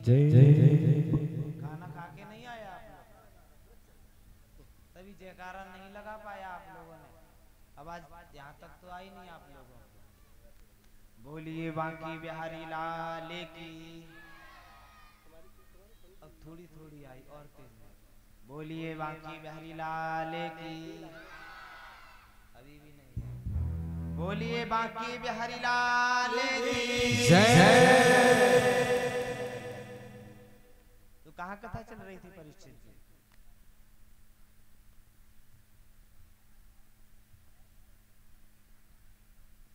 खाना खा के नहीं आया आप लोग, तभी जयकारा नहीं लगा पाया आप लोगों ने। आवाज यहाँ तक तो आई नहीं आप लोगों को। बोलिए बांकी बिहारी लाल की। अब थोड़ी थोड़ी आई और तेज में। बोलिए बांकी बिहारी लाल की। अभी भी नहीं है। बोलिए बांकी बिहारी लाल की जय। तो कहाँ कथा चल रही थी परीक्षित जी?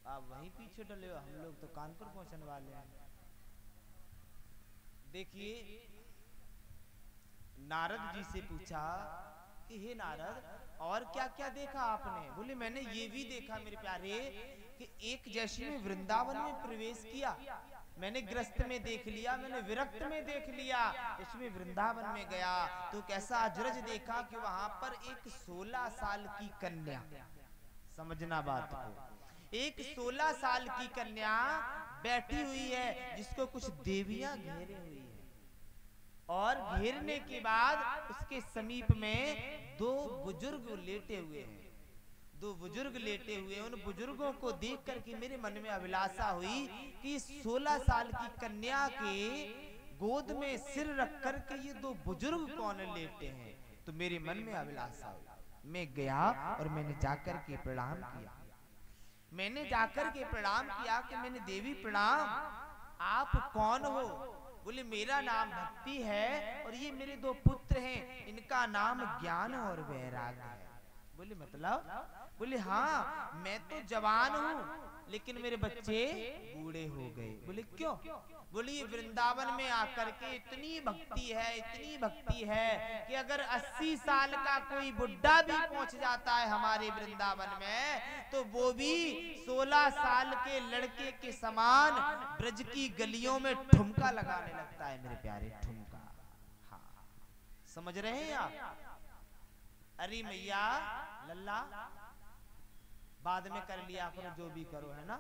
आप वहीं पीछे डले हो, हम लोग तो कानपुर पहुंचने वाले हैं। देखिए, नारद जी से पूछा कि हे नारद, और क्या क्या देखा आपने? बोले मैंने ये भी देखा मेरे प्यारे कि एक जैसे में वृंदावन में प्रवेश किया, मैंने ग्रस्त में देख लिया, मैंने विरक्त में देख लिया, इसमें वृंदावन में गया तो कैसा अजरज देखा कि वहां पर एक 16 साल की कन्या, समझना बात को, एक 16 साल की कन्या बैठी हुई है जिसको कुछ देवियां घेरे हुई है, और घेरने के बाद उसके समीप में दो बुजुर्ग लेटे हुए हैं। दो बुजुर्ग लेटे हुए, उन बुजुर्गों को देख करके मेरे मन में अभिलाषा हुई कि 16 साल की कन्या के गोद में सिर रख करके ये दो बुजुर्ग कौन लेटे हैं। तो मेरे मन में अभिलाषा हुई, मैं गया और मैंने जाकर के प्रणाम किया। मैंने जाकर के प्रणाम किया कि मैंने देवी प्रणाम, आप कौन हो? बोले मेरा नाम भक्ति है और ये मेरे दो पुत्र हैं, इनका नाम ज्ञान और वैराग्य है। बोले मतलब? बोले हाँ, मैं तो जवान हूँ लेकिन मेरे बच्चे बूढ़े हो गए। बोले क्यों? बोले ये वृंदावन में आकर के इतनी भक्ति है कि अगर 80 साल का कोई बुढ़ा भी पहुंच जाता है हमारे वृंदावन में तो वो भी 16 साल के लड़के के समान ब्रज की गलियों में ठुमका लगाने लगता है मेरे प्यारे, ठुमका। हाँ, समझ रहे हैं आप? अरे मैया लल्ला, बाद में कर लिया करो जो भी करो, है ना?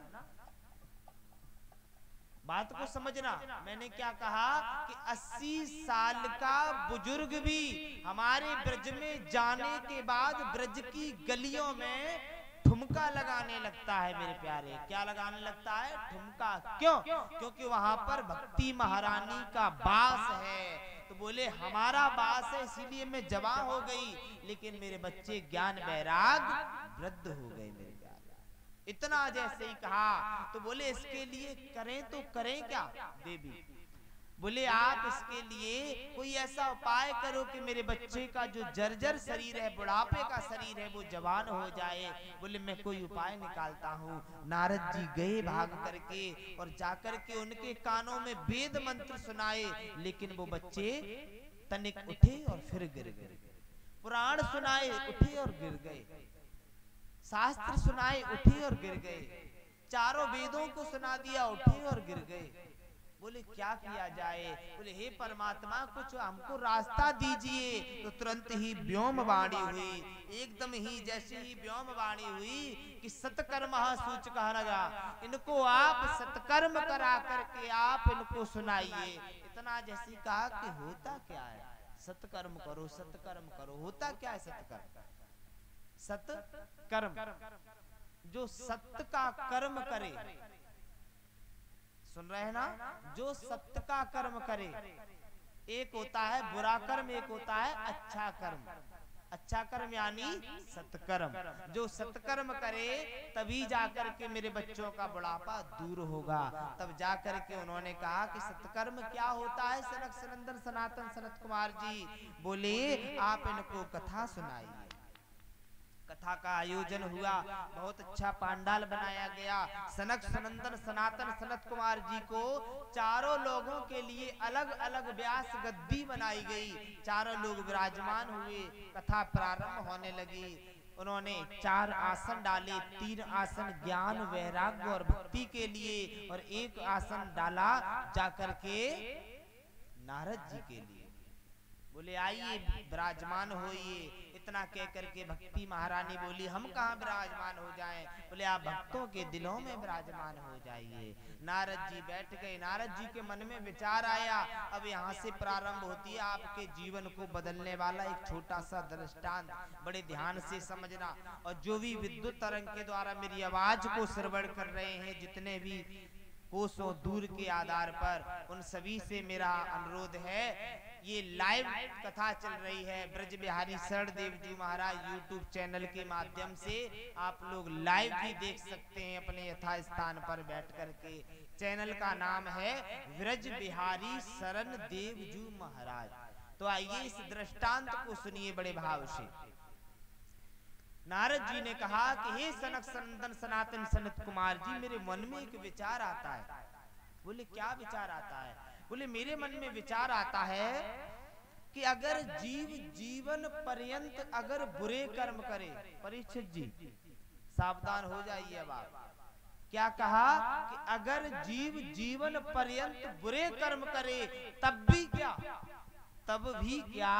बात को समझना। मैंने क्या कहा कि 80 साल का बुजुर्ग भी हमारे ब्रज में जाने के बाद ब्रज की गलियों में ठुमका लगाने लगता है मेरे प्यारे। क्या लगाने लगता है? ठुमका। क्यों? क्योंकि वहां पर भक्ति महारानी का वास है। तो बोले हमारा वास है इसीलिए मैं जवान हो गई, लेकिन मेरे बच्चे ज्ञान वैराग वृद्ध हो गए मेरे प्यारे। इतना जैसे ही कहा तो बोले इसके लिए करें तो करें क्या देवी? बोले आप इसके लिए कोई ऐसा उपाय करो कि मेरे बच्चे का जो जर्जर शरीर है, बुढ़ापे का शरीर है, वो जवान हो जाए। बोले मैं कोई उपाय निकालता हूँ। नारद जी गए भाग करके और जाकर के उनके कानों में वेद मंत्र सुनाए, लेकिन वो बच्चे तनिक उठे और फिर गिर गए। पुराण सुनाए, उठे और गिर गए। शास्त्र सुनाए, उठे और गिर गए। चारों वेदों को सुना दिया, उठे और गिर गए। बोले क्या किया जाए? बोले हे परमात्मा, कुछ हमको रास्ता दीजिए। तो तुरंत ही व्योम वाणी हुई, एकदम ही जैसे ही व्योम वाणी हुई कि सत्कर्म सूचक नगा, इनको आप सत्कर्म करा करके आप इनको सुनाइए। इतना जैसे कहा कि होता क्या है? सत्कर्म करो, सत्कर्म करो। होता क्या है सत्कर्म? सत्कर्म जो सत्य का कर्म करे, सुन रहे हैं ना? जो सत्य का कर्म करे, एक होता है बुरा कर्म, एक होता है अच्छा कर्म। अच्छा कर्म यानी सत्कर्म। जो सत्कर्म करे तभी जाकर के मेरे बच्चों का बुढ़ापा दूर होगा। तब जाकर के उन्होंने कहा कि सत्कर्म क्या होता है? सनक सनंदन सनातन सनत कुमार जी बोले आप इनको कथा सुनाइए। कथा का आयोजन हुआ, बहुत अच्छा पंडाल बनाया गया। सनक सनंदन सनातन सनत कुमार जी को चारों लोगों के लिए अलग अलग व्यास गद्दी बनाई गई। चारों लोग विराजमान हुए, कथा प्रारंभ होने लगी। उन्होंने 4 आसन डाले, 3 आसन ज्ञान वैराग्य और भक्ति के लिए, और 1 आसन डाला जाकर के नारद जी के लिए। बोले आइए विराजमान होइए। इतना कह करके भक्ति महारानी बोली हम कहाँ विराजमान हो जाएं। बोले आप भक्तों के दिलों में विराजमान हो जाइए। नारद जी बैठ गए। नारद जी के मन में विचार आया, अब यहाँ से प्रारंभ होती है आपके जीवन को बदलने वाला एक छोटा सा दृष्टांत। बड़े ध्यान से समझना, और जो भी विद्युत तरंग के द्वारा मेरी आवाज को श्रवण कर रहे हैं, जितने भी कोसों दूर के आधार पर, उन सभी से मेरा अनुरोध है, ये लाइव कथा चल रही है ब्रज बिहारी शरण देव जी महाराज यूट्यूब चैनल के माध्यम से। आप लोग लाइव भी देख सकते हैं अपने यथा स्थान पर बैठ करके। चैनल का नाम है ब्रज बिहारी शरण देव जी महाराज। तो आइए इस दृष्टांत को सुनिए बड़े भाव से। नारद जी ने कहा कि हे सनक सनंदन सनातन सनत कुमार जी, मेरे मन में एक विचार आता है। बोले क्या विचार आता है? बोले मेरे मन में विचार आता है कि अगर जीव जीवन पर्यंत अगर बुरे कर्म करे, परीक्षित जी सावधान हो जाइए। अब आप क्या कहा कि अगर जीव जीवन पर्यंत बुरे कर्म करे तब भी क्या, तब भी क्या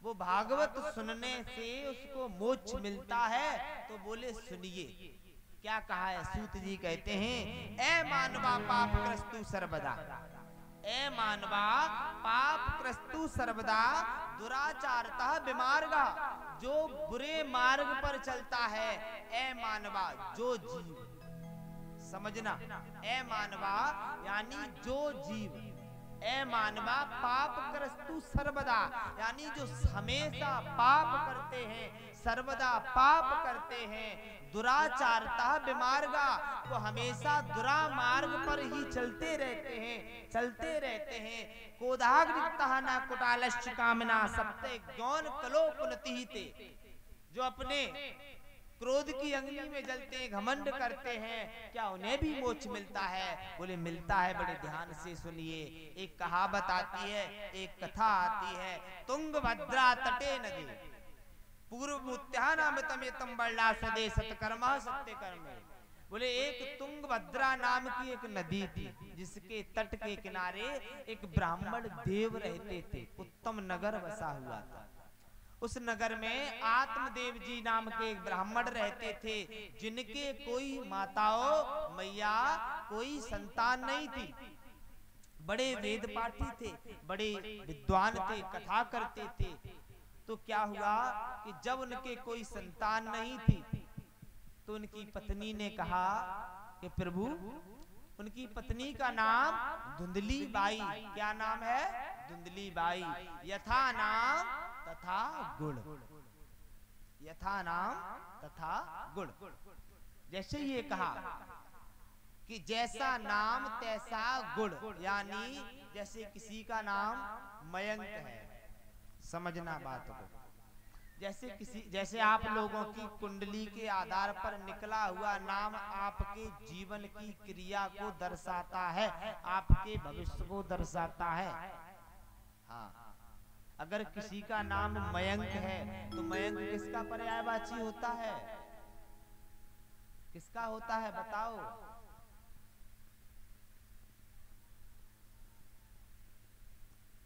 वो भागवत सुनने से उसको मोक्ष मिलता है? तो बोले सुनिए क्या कहा है। सूत जी कहते हैं, ए मानवा पाप क्रस्तु सर्वदा, ए मानवा पाप क्रस्तु सर्वदा दुराचारतः विमार्गा, जो बुरे मार्ग पर चलता है। ए मानवा जो जीव, समझना, ए मानवा यानी जो जीव, ए मानवा पाप क्रस्तु सर्वदा यानी जो हमेशा पाप करते हैं, सर्वदा पाप करते हैं। दुराचारता विमार्गा, वो हमेशा दुरा मार्ग पर ही चलते रहते हैं, चलते रहते हैं। कोदाग्निकतः न कुटालश्च कामना सप्ते गौन कलो पुनतिहिते, जो अपने क्रोध की अंगली में जलते हैं, घमंड करते हैं, क्या उन्हें भी मोक्ष मिलता है? बोले मिलता है। बड़े ध्यान से सुनिए। एक कहावत आती है, एक कथा आती है, तुंगभद्रा तटे नदी पूर्वोत्यानामृतम बल्ला सदे सत्कर्मा सत्य कर्म। बोले एक तुंगभद्रा नाम की एक नदी थी, जिसके तट के किनारे एक ब्राह्मण देव रहते थे। उत्तम नगर बसा हुआ था। उस नगर में आत्मदेव जी नाम के एक ब्राह्मण रहते थे, जिनके कोई माताओं मैया कोई संतान नहीं थी। बड़े वेद पाठी थे, बड़े विद्वान थे, कथा करते थे। तो क्या हुआ कि जब उनके कोई संतान नहीं थी, तो उनकी पत्नी ने कहा कि प्रभु, उनकी पत्नी का नाम धुंधली बाई। क्या नाम है? धुंधली बाई। यथा नाम तथा गुण, यथा नाम तथा गुण। जैसे ये कहा कि जैसा नाम तैसा गुण, यानी जैसे किसी का नाम मयंक है, समझना बात को। जैसे आप लोगों की कुंडली के आधार पर निकला हुआ नाम आपके जीवन की क्रिया को दर्शाता है, आपके भविष्य को दर्शाता है। हाँ, अगर किसी का नाम मयंक है तो मयंक किसका पर्यायवाची होता है? किसका होता है बताओ?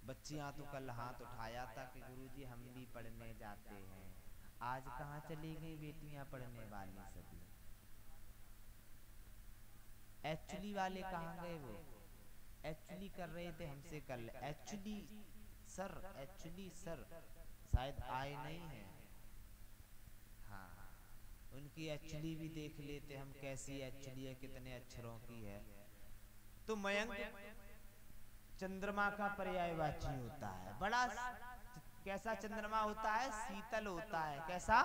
बच्चियां तो कल हाथ उठाया था कि गुरुजी हम भी पढ़ने जाते हैं। आज कहाँ चली गई बेटियां पढ़ने वाली सभी? एक्चुअली वाले कहाँ गए? वो एक्चुअली कर रहे थे हमसे कल। एक्चुअली सर शायद आए नहीं है। हाँ, उनकी एक्चुअली भी देख लेते हम, कैसी एक्चुअली है, कितने अक्षरों की है। तो मयंक चंद्रमा का पर्यायवाची होता है। बड़ा कैसा चंद्रमा होता है? शीतल होता है। कैसा?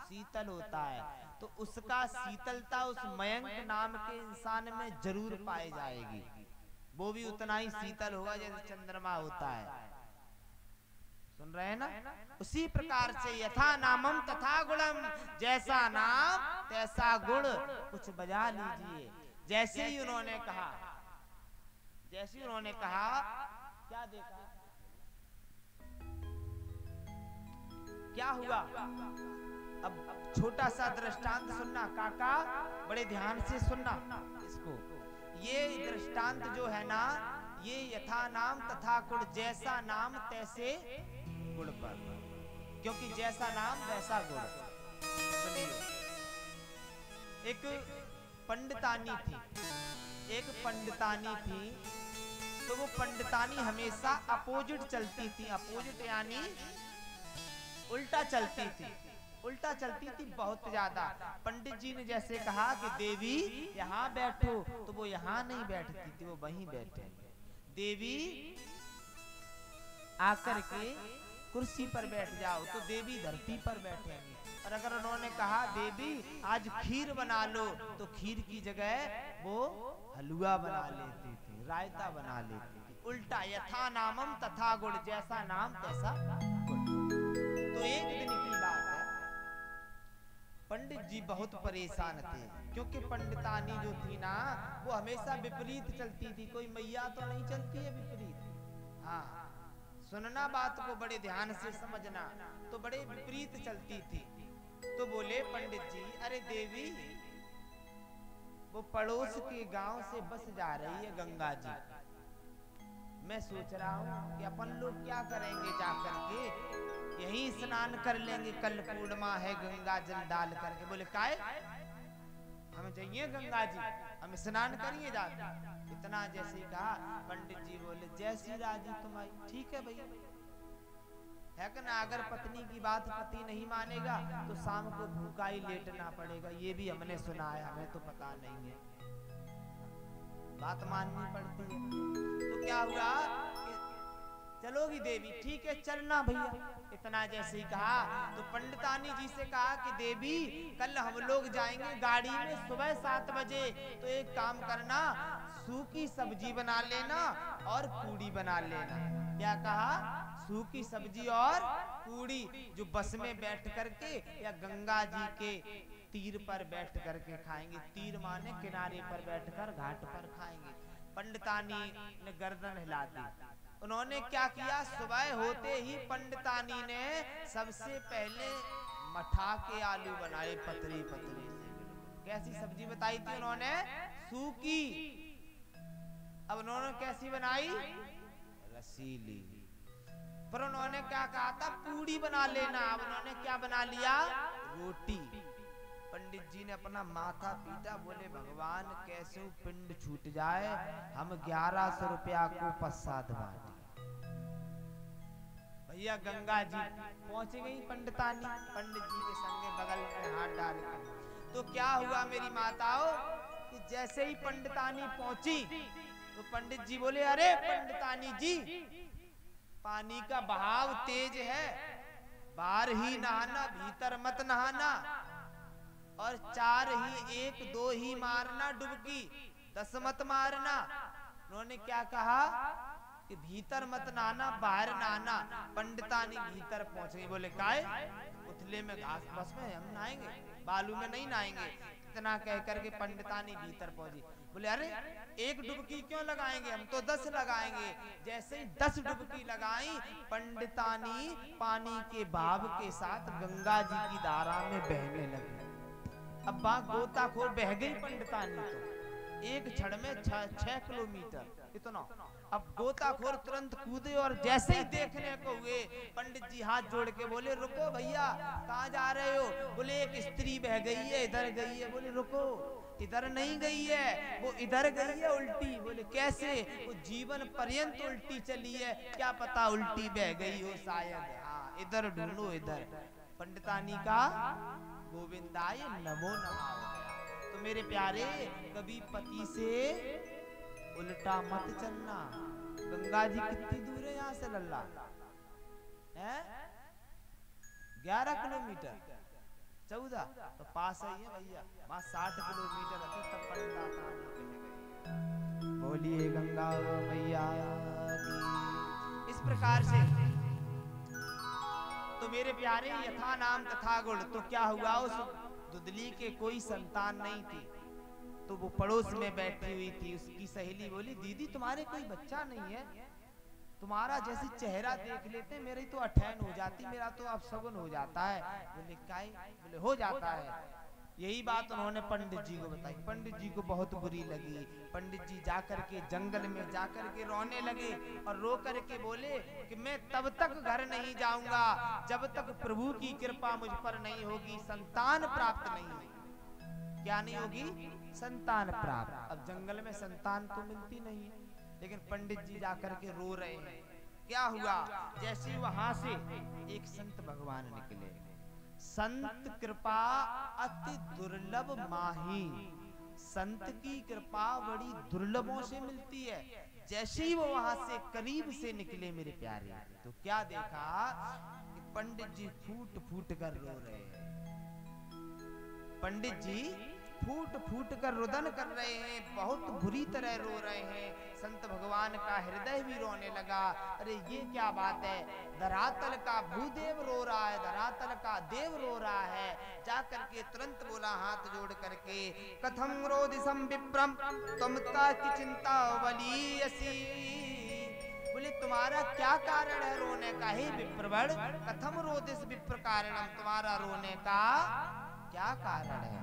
शीतल होता है। तो उसका शीतलता उस मयंक नाम के इंसान में जरूर पाई जाएगी। वो भी उतना ही शीतल होगा जैसे चंद्रमा होता है। सुन रहे हैं ना? उसी प्रकार से यथा नामम तथा गुणम, जैसा नाम तैसा गुण। कुछ बजा लीजिए। जैसे ही उन्होंने कहा, जैसे ही उन्होंने कहा, क्या देखा, क्या हुआ? अब छोटा सा दृष्टांत सुनना काका, बड़े ध्यान से सुनना इसको। ये दृष्टांत जो है ना, ये यथा नाम तथा गुण, जैसा नाम तैसे गुण पर, क्योंकि जैसा नाम वैसा गुण। सुनिए, एक पंडितानी थी, एक पंडितानी थी, तो वो पंडितानी हमेशा अपोजिट चलती थी। अपोजिट यानी उल्टा चलती थी, उल्टा चलती थी बहुत ज्यादा। पंडित जी ने जैसे कहा कि देवी यहाँ बैठो, तो वो यहाँ नहीं बैठती थी, वो वहीं बैठे। देवी आकर के कुर्सी पर बैठ जाओ, तो देवी धरती पर बैठेंगी। और अगर उन्होंने कहा देवी आज खीर बना लो, तो खीर की जगह वो हलवा बना लेती थी, रायता बना लेती थी। उल्टा, यथा नामम तथा गुण, जैसा नाम तैसा गुण। तो एक दिन की बात है, पंडित जी बहुत परेशान थे, क्योंकि पंडितानी जो थी ना, वो हमेशा विपरीत चलती थी। कोई मैया तो नहीं चलती है विपरीत। हाँ, सुनना बात को बड़े ध्यान से समझना, तो बड़े विपरीत चलती थी। तो बोले पंडित जी, अरे देवी, वो पड़ोस के गांव से बस जा रही है गंगा जी। मैं सोच रहा हूँ कि अपन लोग क्या करेंगे, जाकर के यहीं स्नान कर लेंगे, कल पूर्णिमा है, गंगा जल डाल करके। बोले काहे, हम जाइए गंगा जी, हम स्नान करिए जाकर। इतना जैसे कहा, पंडित जी बोले जैसी राजी तुम्हारी। ठीक है भैया, है कि ना, अगर पत्नी की बात पति नहीं मानेगा तो शाम को भूखा ही लेटना पड़ेगा। ये भी हमने सुना है, हमें तो पता नहीं है, बात माननी पड़ती है। तो क्या हुआ, चलोगी देवी, ठीक है चलना भैया। इतना जैसे ही कहा, तो पंडितानी जी से कहा कि देवी कल हम लोग जाएंगे गाड़ी में सुबह 7 बजे, तो एक काम करना, सूखी सब्जी बना लेना और पूड़ी बना लेना। क्या कहा, सूखी सब्जी और पूड़ी, जो बस में बैठ करके या गंगा जी के तीर पर बैठ करके खाएंगे। तीर माने किनारे पर बैठकर घाट पर खाएंगे। पंडितानी ने गर्दन हिला दी। उन्होंने क्या किया, सुबह होते ही पंडितानी ने सबसे पहले मठा के आलू बनाए, पतली पतली से। कैसी सब्जी बताई थी उन्होंने, सूखी। अब उन्होंने कैसी बनाई, रसीली। पर उन्होंने क्या कहा था, पूड़ी बना लेना। अब उन्होंने क्या बना लिया, रोटी। पंडित जी ने अपना माथा पीटा, बोले भगवान कैसे पिंड छूट जाए, हम 1100 रुपया को प्रसाद बांटे। भैया गंगा जी पहुंच गई पंडितानी, पंडित जी के संगे बगल में हाथ डाल के। तो क्या हुआ मेरी माताओं, कि जैसे ही पंडितानी पहुंची, तो पंडित जी बोले अरे पंडितानी जी, पानी का बहाव तेज है, बाहर ही नहाना, भीतर मत नहाना, और 4 ही 1 2 ही मारना डुबकी, 10 मत मारना। उन्होंने क्या कहा कि भीतर मत नहाना, बाहर नहाना। पंडितानी भीतर पहुंच गई। बोले काहे, उथले में घास बस में हम नहाएंगे, बालू में नहीं नहाएंगे। इतना कह करके पंडितानी भीतर पहुंची। बोले अरे 1 डुबकी क्यों लगाएंगे, हम तो 10 लगाएंगे। जैसे ही 10 डुबकी लगाई, पंडितानी पानी के भाव के साथ गंगा जी की धारा में बहने लगी। अब गोताखोर बह गई पंडितानी, तो एक क्षण में 6 किलोमीटर इतना। अब गोताखोर तुरंत कूदे, और जैसे ही देखने को हुए, पंडित जी हाथ जोड़ के बोले रुको भैया, कहाँ जा रहे हो। बोले एक स्त्री बह गई है, इधर गई है। बोले रुको, इधर नहीं गई है, वो इधर गई है उल्टी। बोले कैसे, वो जीवन पर्यंत उल्टी चली है, क्या पता उल्टी बह गई हो शायद। हाँ, इधर ढूंढो इधर। पंडितानी का गोविंदाय नमो नमः हो गया। तो मेरे प्यारे, कभी पति से उल्टा मत चलना। गंगा जी कितनी दूर है यहाँ से लल्ला, है 11 किलोमीटर, 14 तो पास ही है भैया। वहां 60 किलोमीटर रहती, तब पंडितानी कह गई। बोलिए गंगा मैया की। इस प्रकार से तो मेरे प्यारे, यथा नाम तथा गुण। तो क्या हुआ, उस दुदली के कोई संतान नहीं थी, तो वो पड़ोस में बैठी हुई थी। उसकी सहेली बोली दीदी तुम्हारे कोई बच्चा नहीं है, तुम्हारा जैसे चेहरा देख लेते मेरी तो अठैन हो जाती, मेरा तो अब सगुन हो जाता है। बोले काहे, बोले हो जाता है। यही बात उन्होंने पंडित जी को बताई। पंडित जी को बहुत बुरी लगी। पंडित जी जाकर के जंगल में जाकर के रोने लगे और रो कर के बोले कि मैं तब तक घर नहीं जाऊंगा जब तक प्रभु की कृपा मुझ पर नहीं होगी, संतान प्राप्त नहीं होगी। क्या नहीं होगी? संतान प्राप्त। अब जंगल में संतान तो मिलती नहीं है, लेकिन पंडित जी जाकर के रो रहे हैं। क्या हुआ? जैसे वहां से एक संत भगवान निकले। संत कृपा अति दुर्लभ माही। संत की कृपा बड़ी दुर्लभों से मिलती है। जैसे ही वो वहां से करीब से निकले मेरे प्यारे, तो क्या देखा कि पंडित जी फूट फूट कर रो रहे हैं। पंडित जी फूट फूट कर रुदन कर रहे हैं, बहुत बुरी तरह रो रहे हैं। संत भगवान का हृदय भी रोने लगा। अरे ये क्या बात है? धरातल का भूदेव रो रहा है, धरातल का देव रो रहा है। जा करके तुरंत बोला हाथ जोड़ करके, कथम रोदिसम विप्रम तुम का की चिंता वलीयसी। बोले तुम्हारा क्या कारण है रोने का? हे विप्रवण, कथम रोदिस विप्र कारणम, तुम्हारा रोने का क्या कारण है?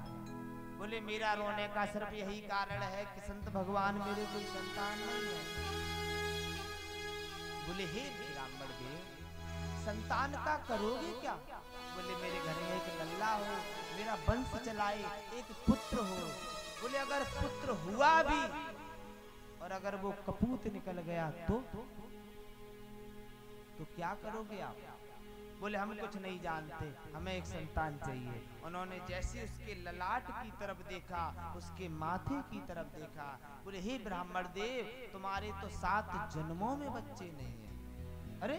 बोले मेरा रोने का सिर्फ यही कारण है कि संत भगवान मेरे कोई संतान नहीं है। बोले हे ब्राह्मण देव, संतान का करोगे क्या? बोले मेरे घर में एक लल्ला हो, मेरा वंश चलाए, एक पुत्र हो। बोले अगर पुत्र हुआ भी और अगर वो कपूत निकल गया तो क्या करोगे आप? बोले हम कुछ नहीं जानते, हमें एक संतान चाहिए। उन्होंने जैसे उसके ललाट की तरफ देखा, उसके माथे की तरफ देखा, बोले हे ब्राह्मण देव, तुम्हारे तो 7 जन्मों में बच्चे नहीं है। अरे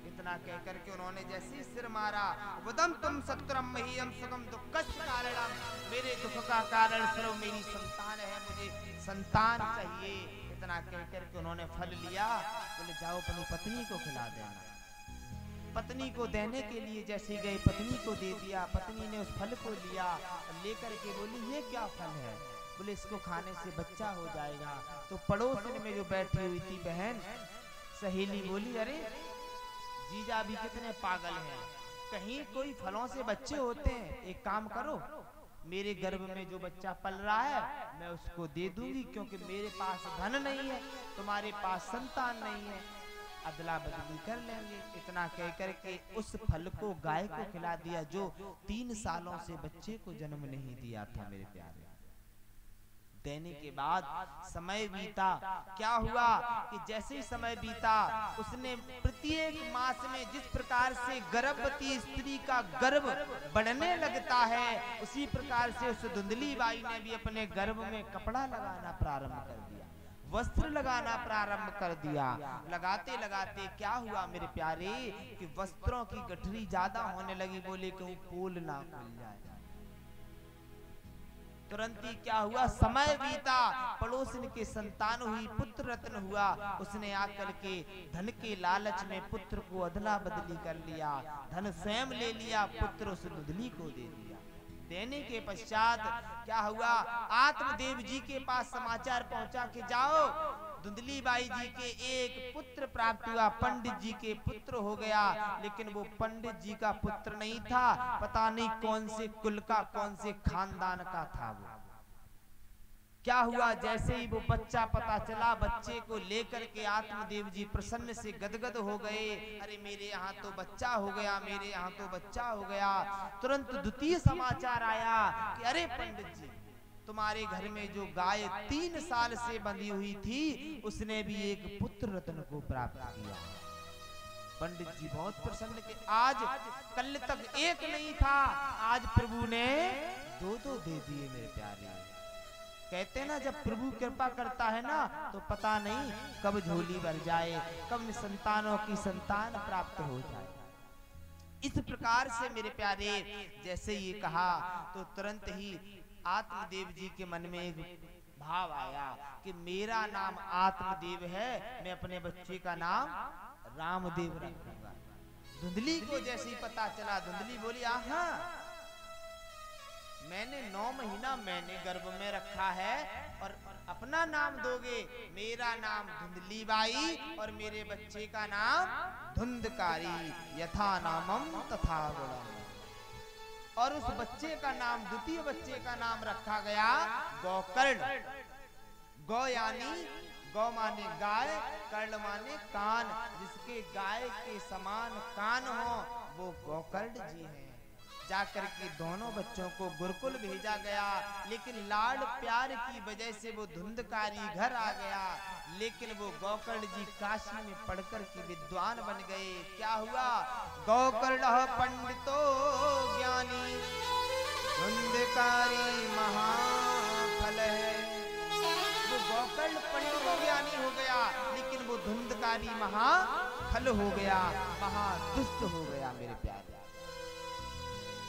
इतना कह करके उन्होंने जैसे सिर मारा, वदम तुम सत्रम महीयम सुगम दुःखस्य कारणम, मेरे दुख का कारण सिर्फ मेरी संतान है, मुझे संतान चाहिए। इतना कह करके उन्होंने फल लिया। बोले जाओ अपनी पत्नी को खिला देना। पत्नी को देने के लिए जैसे गए, पत्नी को दे दिया। पत्नी ने उस फल को लिया, लेकर के बोली ये क्या फल है? बोले इसको खाने से बच्चा हो जाएगा। तो पड़ोस में जो बैठी हुई थी बहन सहेली बोली, अरे जीजा भी कितने पागल हैं, कहीं कोई फलों से बच्चे होते हैं? एक काम करो, मेरे गर्भ में जो बच्चा पल रहा है मैं उसको दे दूंगी, क्योंकि मेरे पास धन नहीं है, तुम्हारे पास संतान नहीं है, अदला बदली कर लेंगे। इतना कह करके उस फल को गाय को खिला दिया, जो 3 सालों से बच्चे को जन्म नहीं दिया था मेरे प्यारे। देने के बाद समय बीता। क्या हुआ कि जैसे ही समय बीता, उसने प्रत्येक मास में जिस प्रकार से गर्भवती स्त्री का गर्भ बढ़ने लगता है, उसी प्रकार से उस धुंधली बाई ने भी अपने गर्भ में कपड़ा लगाना प्रारंभ कर दिया, वस्त्र लगाना प्रारंभ कर दिया। लगाते लगाते क्या हुआ मेरे प्यारे कि वस्त्रों की गठरी ज्यादा होने लगी। बोले कहूँ पोल ना खुल जाए। तुरंत ही क्या हुआ, समय बीता, पड़ोसन के संतान हुई, पुत्र रत्न हुआ। उसने आकर के धन के लालच में पुत्र को अदला बदली कर लिया, धन स्वयं ले लिया, पुत्र उस धुंधली को दे दिया। देने के पश्चात क्या हुआ, आत्मदेव जी के पास समाचार पहुंचा कि जाओ, धुंधली बाई जी के एक पुत्र प्राप्त हुआ, पंडित जी के पुत्र हो गया। लेकिन वो पंडित जी का पुत्र नहीं था, पता नहीं कौन से कुल का, कौन से खानदान का था वो। क्या हुआ, जैसे ही वो बच्चा पता चला, बच्चे को लेकर के आत्मदेव जी प्रसन्न से गदगद हो गए। अरे मेरे यहाँ तो बच्चा हो गया, मेरे यहाँ तो बच्चा हो गया। तुरंत द्वितीय समाचार आया कि अरे पंडित जी, तुम्हारे घर में जो गाय 3 साल से बंधी हुई थी, उसने भी एक पुत्र रत्न को प्राप्त किया। पंडित जी बहुत प्रसन्न के आज कल तक एक नहीं था, आज प्रभु ने 2 दे दिए मेरे प्यारे। कहते ना जब प्रभु कृपा करता है ना, तो पता नहीं कब झोली भर जाए, कब संतानों की संतान प्राप्त हो जाए। इस प्रकार से मेरे प्यारे जैसे ये कहा, तो तुरंत ही आत्मदेव जी के मन में एक भाव आया कि मेरा नाम आत्मदेव है, मैं अपने बच्चे का नाम रामदेव रखूंगा। धुंधली को जैसे ही पता चला, धुंधली बोली आहा, मैंने 9 महीना मैंने गर्भ में रखा है और अपना नाम दोगे? मेरा नाम धुंधली बाई और मेरे बच्चे का नाम धुंधकारी, यथा नामम तथा गुणम। और उस बच्चे का नाम, द्वितीय बच्चे का नाम रखा गया गोकर्ण। गौ यानी गौ माने गाय, कर्ण माने कान, जिसके गाय के समान कान हो वो गोकर्ण जी हैं। जाकर के दोनों बच्चों को गुरुकुल भेजा गया, लेकिन लाड प्यार की वजह से वो धुंधकारी घर आ गया। लेकिन वो गोकर्ण जी काशी में पढ़कर के विद्वान बन गए। क्या हुआ? गोकर्ण पंडितो ज्ञानी धुंधकारी महाफल है। वो गोकर्ण पंडितो ज्ञानी हो गया, लेकिन वो धुंधकारी महाफल हो गया, महादुष्ट हो गया मेरे प्यारे।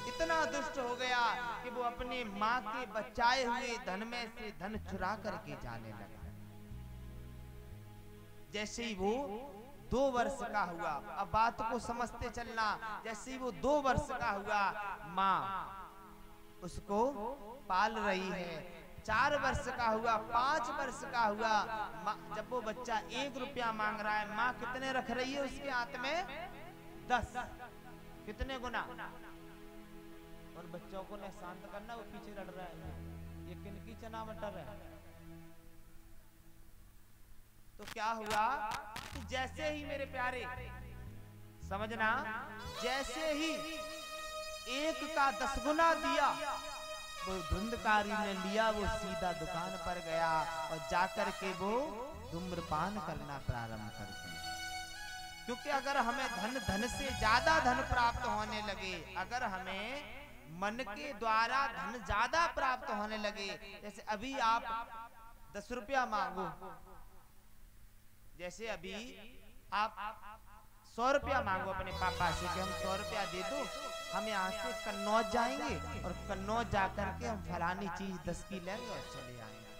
इतना दुष्ट हो गया कि वो अपने माँ के बचाए हुए धन में से धन चुरा करके जाने लगा। जैसे ही वो 2 वर्ष का हुआ, अब बात को समझते चलना, जैसे ही वो 2 वर्ष का हुआ, माँ उसको पाल रही है। 4 वर्ष का हुआ, 5 वर्ष का हुआ, जब वो बच्चा 1 रुपया मांग रहा है, माँ कितने रख रही है उसके हाथ में? 10। कितने गुना? और बच्चों को न शांत करना, वो पीछे लड़ रहा है, ये किनकी चना मटर है। तो क्या हुआ कि जैसे ही मेरे प्यारे समझना, जैसे ही 1 का 10 गुना दिया, वो धुंधकारी ने लिया, वो सीधा दुकान पर गया और जाकर के वो धूम्रपान करना प्रारंभ कर दिया। क्योंकि अगर हमें धन से ज्यादा धन प्राप्त होने लगे, अगर हमें मन के द्वारा धन ज्यादा प्राप्त होने लगे, जैसे अभी आप 10 रुपया मांगो, जैसे अभी आप 100 रुपया मांगो अपने पापा से कि हम 100 रुपया दे दो, हम यहाँ से कन्नौज जाएंगे और कन्नौज जाकर के हम फलानी चीज 10 की लेंगे और चले आएंगे।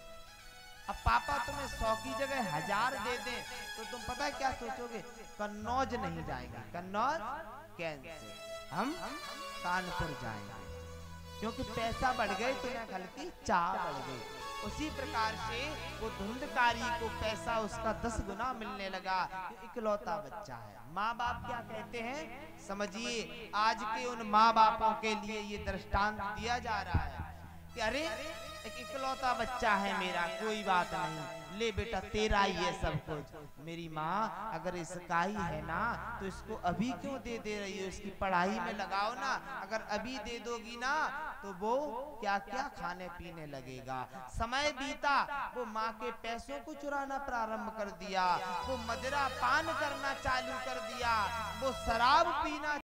अब पापा तुम्हें 100 की जगह 1000 दे दें तो तुम पता है क्या सोचोगे? कन्नौज नहीं जाएंगे, कन्नौज कैंसिल, हम कानपुर जाएंगे, क्योंकि पैसा बढ़ गए तो ना कल की चाह बढ़ गई। उसी प्रकार से वो धुंधकारी को पैसा उसका 10 गुना मिलने लगा। इकलौता बच्चा है। माँ बाप क्या कहते हैं समझिए, आज के उन माँ बापों के लिए ये दृष्टांत दिया जा रहा है कि अरे एक इकलौता बच्चा है मेरा, कोई बात नहीं, ले बेटा तेरा ही है सब कुछ। मेरी माँ अगर इसका ही है ना तो इसको अभी क्यों दे रही हो, इसकी पढ़ाई में लगाओ ना, अगर अभी दे दोगी ना तो वो क्या क्या खाने पीने लगेगा। समय बीता, वो माँ के पैसों को चुराना प्रारंभ कर दिया, वो मदिरा पान करना चालू कर दिया, वो शराब पीना